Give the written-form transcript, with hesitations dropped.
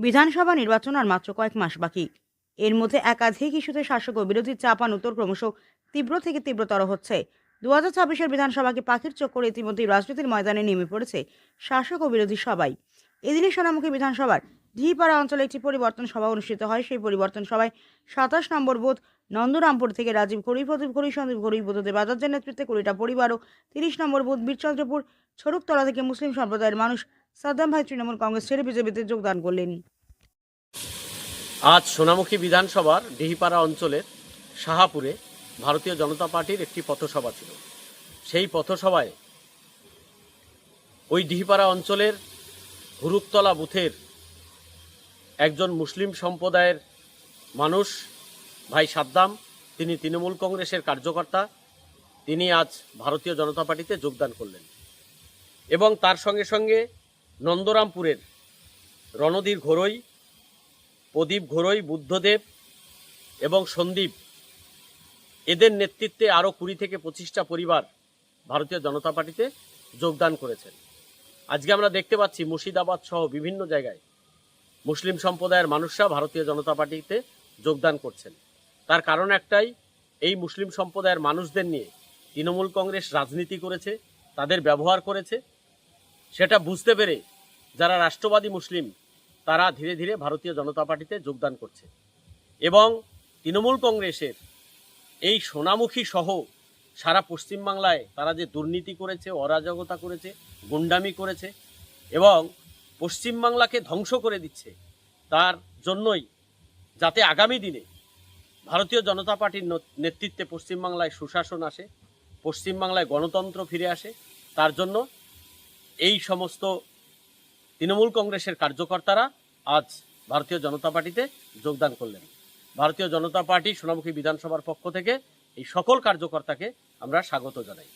বিধানসভা নির্বাচন আর মাত্র কয়েক মাস বাকি। এর মধ্যে একাধিক ইস্যুতে শাসক ও বিরোধী চাপান উত্তর ক্রমশ তীব্র থেকে তীব্রতর হচ্ছে। 2026-এর বিধানসভাকে পাখির চোখ করে ইতিমধ্যেই রাজনীতির ময়দানে নেমে পড়েছে শাসক ও বিরোধী সবাই। এদিনই সোনামুখী বিধানসভার ডিহিপাড়া অঞ্চলে একটি পরিবর্তন সভা অনুষ্ঠিত হয়। সেই পরিবর্তন সভায় 27 নম্বর বুথ নন্দরামপুর থেকে রাজীব ঘড়ুই, প্রদীপ ঘড়ুই, সন্দীপ ঘড়ুই, বুদ্ধদেব আচার্যের নেতৃত্বে 20টা পরিবার ও 30 নম্বর বুথ বীরচন্দ্রপুর ছড়ুকতলা থেকে মুসলিম সম্প্রদায়ের মানুষ সাদ্দাম ভাই তৃণমূল কংগ্রেস ছেড়ে বিজেপিতে যোগদান করলেন। আজ সোনামুখী বিধানসভার ডিহিপাড়া অঞ্চলের শাহাপুরে ভারতীয় জনতা পার্টির একটি পথসভা ছিল। সেই পথসভায় ওই ডিহিপাড়া অঞ্চলের হুরুকতলা বুথের একজন মুসলিম সম্প্রদায়ের মানুষ ভাই সাদ্দাম, তিনি তৃণমূল কংগ্রেসের কার্যকর্তা, তিনি আজ ভারতীয় জনতা পার্টিতে যোগদান করলেন। এবং তার সঙ্গে সঙ্গে নন্দরামপুরের রণধীর ঘড়ুই, প্রদীপ ঘড়ুই, বুদ্ধদেব এবং সন্দীপ, এদের নেতৃত্বে আরও 20 থেকে 25টা পরিবার ভারতীয় জনতা পার্টিতে যোগদান করেছেন। আজকে আমরা দেখতে পাচ্ছি মুর্শিদাবাদ সহ বিভিন্ন জায়গায় মুসলিম সম্প্রদায়ের মানুষরা ভারতীয় জনতা পার্টিতে যোগদান করছেন। তার কারণ একটাই, এই মুসলিম সম্প্রদায়ের মানুষদের নিয়ে তৃণমূল কংগ্রেস রাজনীতি করেছে, তাদের ব্যবহার করেছে। সেটা বুঝতে পেরে যারা রাষ্ট্রবাদী মুসলিম তারা ধীরে ধীরে ভারতীয় জনতা পার্টিতে যোগদান করছে। এবং তৃণমূল কংগ্রেসের এই সোনামুখী সহ সারা পশ্চিমবাংলায় তারা যে দুর্নীতি করেছে, অরাজকতা করেছে, গুন্ডামি করেছে এবং পশ্চিমবাংলাকে ধ্বংস করে দিচ্ছে, তার জন্যই যাতে আগামী দিনে ভারতীয় জনতা পার্টির নেতৃত্বে পশ্চিমবাংলায় সুশাসন আসে, পশ্চিমবাংলায় গণতন্ত্র ফিরে আসে, তার জন্য এই সমস্ত তৃণমূল কংগ্রেসের কার্যকর্তারা আজ ভারতীয় জনতা পার্টিতে যোগদান করলেন। ভারতীয় জনতা পার্টি সোনামুখী বিধানসভার পক্ষ থেকে এই সকল কার্যকর্তাকে আমরা স্বাগত জানাই।